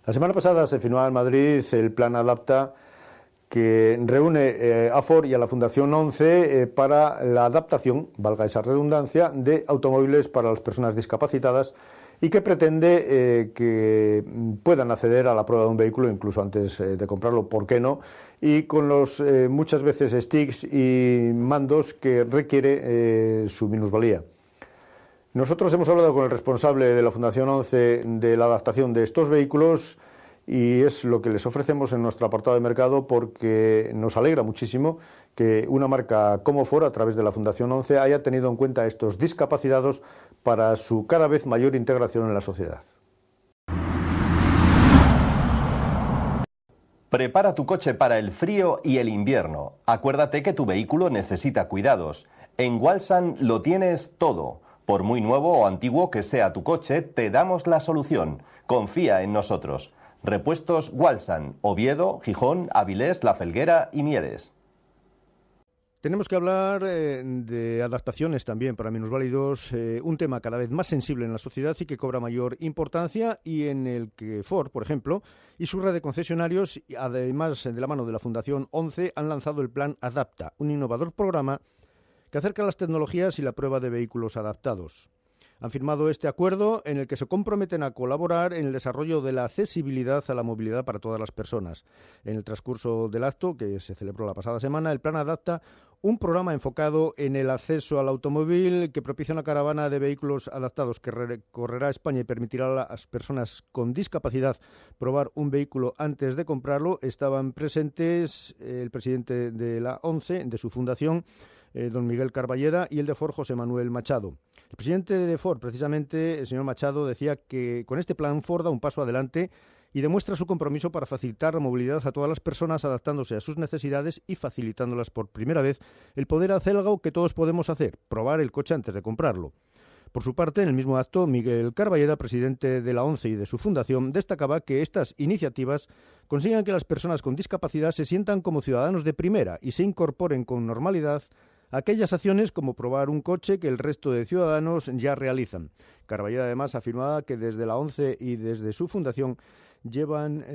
La semana pasada se firmó en Madrid el Plan Adapta, que reúne a Ford y a la Fundación 11 para la adaptación, valga esa redundancia, de automóviles para las personas discapacitadas y que pretende que puedan acceder a la prueba de un vehículo incluso antes de comprarlo, ¿por qué no? Y con los muchas veces sticks y mandos que requiere su minusvalía. Nosotros hemos hablado con el responsable de la Fundación 11 de la adaptación de estos vehículos y es lo que les ofrecemos en nuestro apartado de mercado, porque nos alegra muchísimo que una marca como Ford, a través de la Fundación 11, haya tenido en cuenta a estos discapacitados para su cada vez mayor integración en la sociedad. Prepara tu coche para el frío y el invierno. Acuérdate que tu vehículo necesita cuidados. En Walsan lo tienes todo. Por muy nuevo o antiguo que sea tu coche, te damos la solución. Confía en nosotros. Repuestos Walsan, Oviedo, Gijón, Avilés, La Felguera y Mieres. Tenemos que hablar de adaptaciones también para minusválidos, un tema cada vez más sensible en la sociedad y que cobra mayor importancia, y en el que Ford, por ejemplo, y su red de concesionarios, además de la mano de la Fundación 11, han lanzado el Plan Adapta, un innovador programa que acerca las tecnologías y la prueba de vehículos adaptados. Han firmado este acuerdo en el que se comprometen a colaborar en el desarrollo de la accesibilidad a la movilidad para todas las personas. En el transcurso del acto, que se celebró la pasada semana, el Plan Adapta, un programa enfocado en el acceso al automóvil que propicia una caravana de vehículos adaptados que recorrerá España y permitirá a las personas con discapacidad probar un vehículo antes de comprarlo. Estaban presentes el presidente de la ONCE, de su fundación, don Miguel Carballeda, y el de Ford, José Manuel Machado. El presidente de Ford, precisamente, el señor Machado, decía que con este plan Ford da un paso adelante y demuestra su compromiso para facilitar la movilidad a todas las personas, adaptándose a sus necesidades y facilitándolas por primera vez el poder hacer algo que todos podemos hacer, probar el coche antes de comprarlo. Por su parte, en el mismo acto, Miguel Carballeda, presidente de la ONCE y de su fundación, destacaba que estas iniciativas consigan que las personas con discapacidad se sientan como ciudadanos de primera y se incorporen con normalidad a aquellas acciones como probar un coche que el resto de ciudadanos ya realizan. Carballeda además afirmaba que desde la ONCE y desde su fundación llevan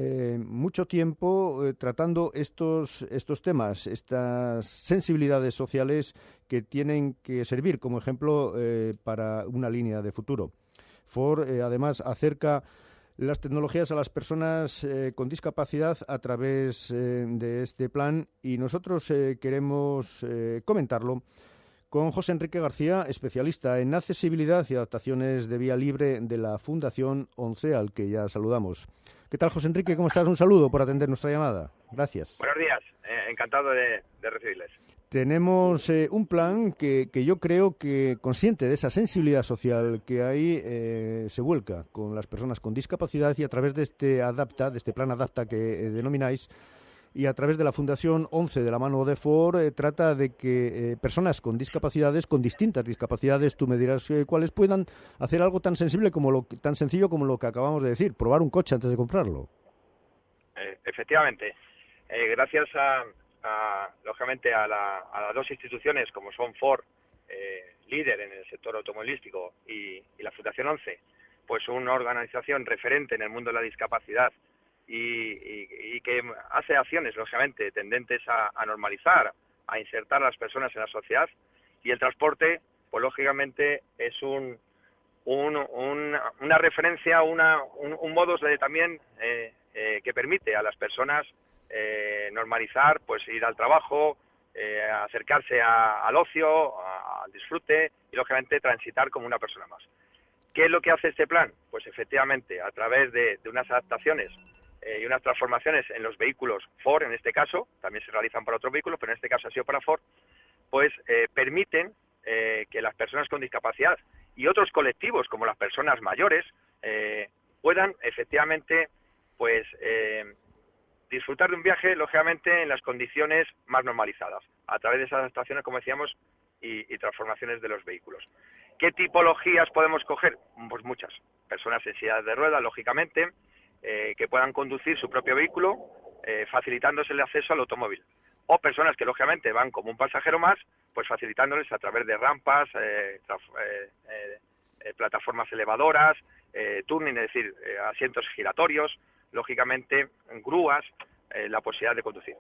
mucho tiempo tratando estos temas, estas sensibilidades sociales que tienen que servir como ejemplo para una línea de futuro. Ford además acerca las tecnologías a las personas con discapacidad a través de este plan, y nosotros queremos comentarlo con José Enrique García, especialista en accesibilidad y adaptaciones de vía libre de la Fundación 11, al que ya saludamos. ¿Qué tal, José Enrique? ¿Cómo estás? Un saludo por atender nuestra llamada. Gracias. Buenos días. Encantado de recibirles. Tenemos un plan que yo creo que, consciente de esa sensibilidad social que hay, se vuelca con las personas con discapacidad, y a través de este Adapta, de este plan Adapta que denomináis, y a través de la Fundación 11 de la mano de Ford, trata de que personas con discapacidades, con distintas discapacidades, tú me dirás cuáles, puedan hacer algo tan sensible tan sencillo como lo que acabamos de decir, probar un coche antes de comprarlo. Efectivamente. Gracias lógicamente a las dos instituciones como son Ford, líder en el sector automovilístico, y la Fundación 11, pues una organización referente en el mundo de la discapacidad y que hace acciones lógicamente tendentes a normalizar, a insertar a las personas en la sociedad. Y el transporte, pues lógicamente es una referencia, un modus de también que permite a las personas normalizar, pues ir al trabajo, acercarse al ocio, al disfrute y lógicamente transitar como una persona más. ¿Qué es lo que hace este plan? Pues efectivamente, a través de unas adaptaciones y unas transformaciones en los vehículos Ford, en este caso, también se realizan para otros vehículos, pero en este caso ha sido para Ford, pues permiten que las personas con discapacidad y otros colectivos como las personas mayores puedan efectivamente pues disfrutar de un viaje, lógicamente, en las condiciones más normalizadas, a través de esas adaptaciones, como decíamos, y transformaciones de los vehículos. ¿Qué tipologías podemos coger? Pues muchas. Personas en silla de ruedas, lógicamente, que puedan conducir su propio vehículo, facilitándose el acceso al automóvil. O personas que, lógicamente, van como un pasajero más, pues facilitándoles a través de rampas, plataformas elevadoras, turning, es decir, asientos giratorios, lógicamente, grúas, la posibilidad de conducir.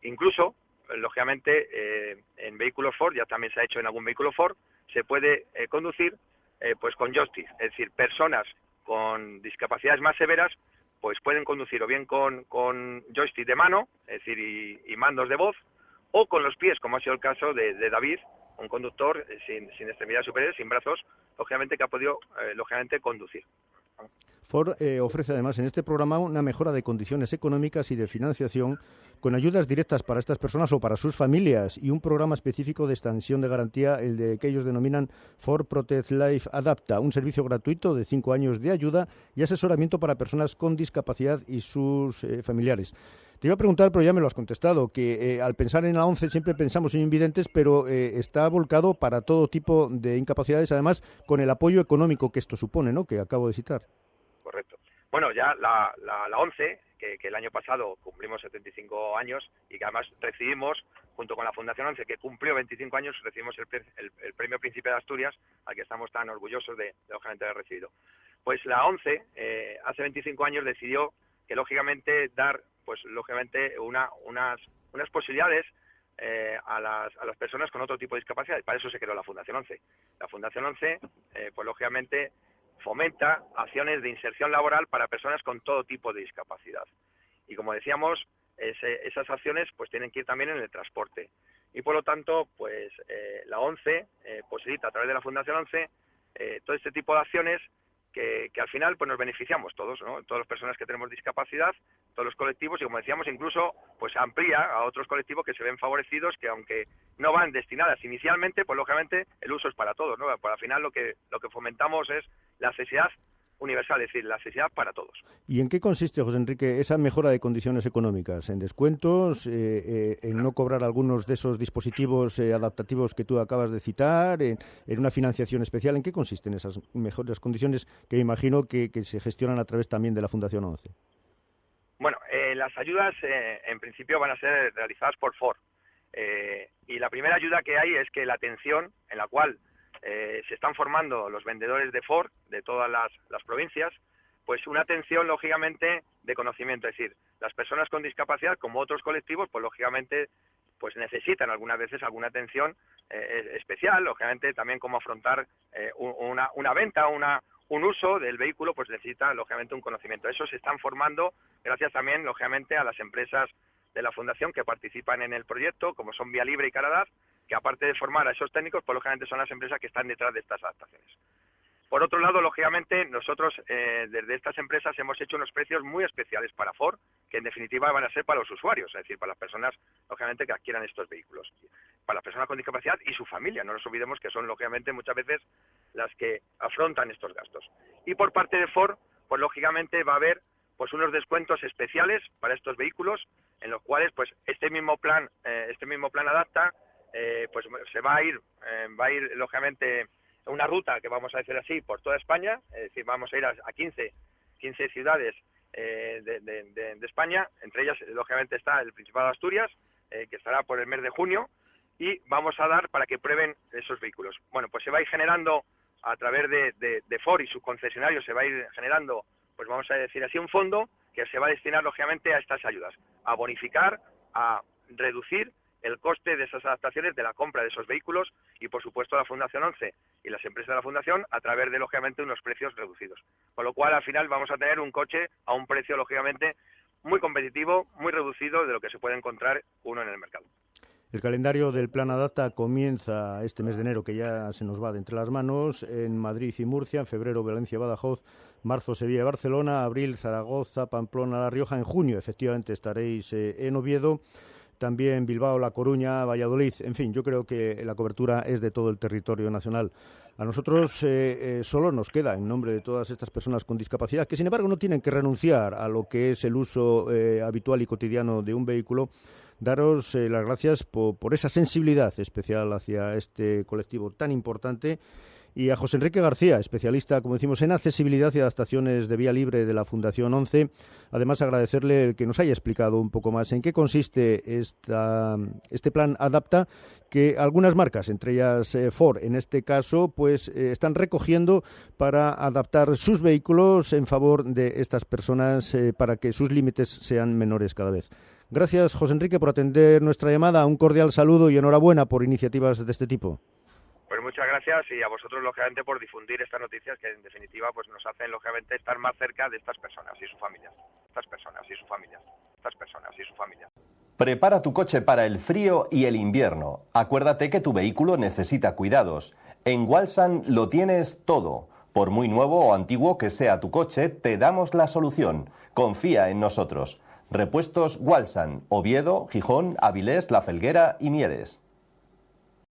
Incluso, lógicamente, en vehículos Ford, ya también se ha hecho en algún vehículo Ford, se puede conducir pues con joystick, es decir, personas con discapacidades más severas pues pueden conducir o bien con joystick de mano, es decir, y mandos de voz, o con los pies, como ha sido el caso de David, un conductor sin extremidades superiores, sin brazos, lógicamente que ha podido, lógicamente, conducir. Ford ofrece además en este programa una mejora de condiciones económicas y de financiación con ayudas directas para estas personas o para sus familias y un programa específico de extensión de garantía, el de que ellos denominan Ford Protect Life Adapta, un servicio gratuito de 5 años de ayuda y asesoramiento para personas con discapacidad y sus familiares. Te iba a preguntar, pero ya me lo has contestado, que al pensar en la ONCE siempre pensamos en invidentes, pero está volcado para todo tipo de incapacidades, además con el apoyo económico que esto supone, ¿no?, que acabo de citar. Correcto. Bueno, ya la ONCE, que el año pasado cumplimos 75 años y que además recibimos, junto con la Fundación ONCE, que cumplió 25 años, recibimos el Premio Príncipe de Asturias, al que estamos tan orgullosos de lógicamente haber recibido. Pues la ONCE, hace 25 años, decidió que, lógicamente, dar, pues lógicamente, unas posibilidades a las personas con otro tipo de discapacidad, y para eso se creó la Fundación ONCE. La Fundación ONCE, pues lógicamente, fomenta acciones de inserción laboral para personas con todo tipo de discapacidad. Y como decíamos, esas acciones pues tienen que ir también en el transporte. Y por lo tanto, pues la ONCE posibilita a través de la Fundación ONCE todo este tipo de acciones que al final pues nos beneficiamos todos, ¿no? Todas las personas que tenemos discapacidad, todos los colectivos, y como decíamos, incluso pues amplía a otros colectivos que se ven favorecidos, que aunque no van destinadas inicialmente, pues lógicamente el uso es para todos, ¿no? Pues al final lo que fomentamos es la accesibilidad universal, es decir, la accesibilidad para todos. ¿Y en qué consiste, José Enrique, esa mejora de condiciones económicas? ¿En descuentos? ¿En no cobrar algunos de esos dispositivos adaptativos que tú acabas de citar? ¿En una financiación especial? ¿En qué consisten esas mejores condiciones que imagino que se gestionan a través también de la Fundación ONCE? Bueno, las ayudas en principio van a ser realizadas por Ford. Y la primera ayuda que hay es que la atención en la cual se están formando los vendedores de Ford de todas las provincias, pues una atención lógicamente de conocimiento, es decir, las personas con discapacidad como otros colectivos pues lógicamente pues necesitan algunas veces alguna atención especial, lógicamente también cómo afrontar una venta, un uso del vehículo, pues necesita lógicamente un conocimiento. Eso se están formando gracias también lógicamente a las empresas de la Fundación que participan en el proyecto, como son Vía Libre y Caradad, que aparte de formar a esos técnicos, pues lógicamente son las empresas que están detrás de estas adaptaciones. Por otro lado, lógicamente, nosotros desde estas empresas hemos hecho unos precios muy especiales para Ford, que en definitiva van a ser para los usuarios, es decir, para las personas, lógicamente, que adquieran estos vehículos. Para las personas con discapacidad y su familia, no nos olvidemos que son, lógicamente, muchas veces las que afrontan estos gastos. Y por parte de Ford, pues lógicamente va a haber pues unos descuentos especiales para estos vehículos, en los cuales pues este mismo plan Adapta pues se va a ir lógicamente una ruta que vamos a decir así por toda España, es decir, vamos a ir a 15 ciudades de España, entre ellas lógicamente está el Principado de Asturias, que estará por el mes de junio, y vamos a dar para que prueben esos vehículos. Bueno, pues se va a ir generando a través de Ford y sus concesionarios, se va a ir generando, pues vamos a decir así, un fondo que se va a destinar lógicamente a estas ayudas, a bonificar, a reducir el coste de esas adaptaciones, de la compra de esos vehículos, y por supuesto la Fundación ONCE y las empresas de la Fundación a través de lógicamente unos precios reducidos. Con lo cual al final vamos a tener un coche a un precio lógicamente muy competitivo, muy reducido de lo que se puede encontrar uno en el mercado. El calendario del Plan Adapta comienza este mes de enero, que ya se nos va de entre las manos, en Madrid y Murcia, en febrero Valencia, Badajoz, marzo Sevilla y Barcelona, abril Zaragoza, Pamplona, La Rioja, en junio efectivamente estaréis en Oviedo, también Bilbao, La Coruña, Valladolid, en fin, yo creo que la cobertura es de todo el territorio nacional. A nosotros solo nos queda, en nombre de todas estas personas con discapacidad, que sin embargo no tienen que renunciar a lo que es el uso habitual y cotidiano de un vehículo, daros las gracias por esa sensibilidad especial hacia este colectivo tan importante y a José Enrique García, especialista, como decimos, en accesibilidad y adaptaciones de vía libre de la Fundación 11. Además, agradecerle el que nos haya explicado un poco más en qué consiste este plan Adapta, que algunas marcas, entre ellas Ford en este caso, pues están recogiendo para adaptar sus vehículos en favor de estas personas para que sus límites sean menores cada vez. Gracias, José Enrique, por atender nuestra llamada. Un cordial saludo y enhorabuena por iniciativas de este tipo. Pues muchas gracias, y a vosotros, lógicamente, por difundir estas noticias que, en definitiva, pues nos hacen, lógicamente, estar más cerca de estas personas y sus familias. Estas personas y sus familias. Estas personas y sus familias. Prepara tu coche para el frío y el invierno. Acuérdate que tu vehículo necesita cuidados. En Walsan lo tienes todo. Por muy nuevo o antiguo que sea tu coche, te damos la solución. Confía en nosotros. Repuestos Walsan, Oviedo, Gijón, Avilés, La Felguera y Mieres.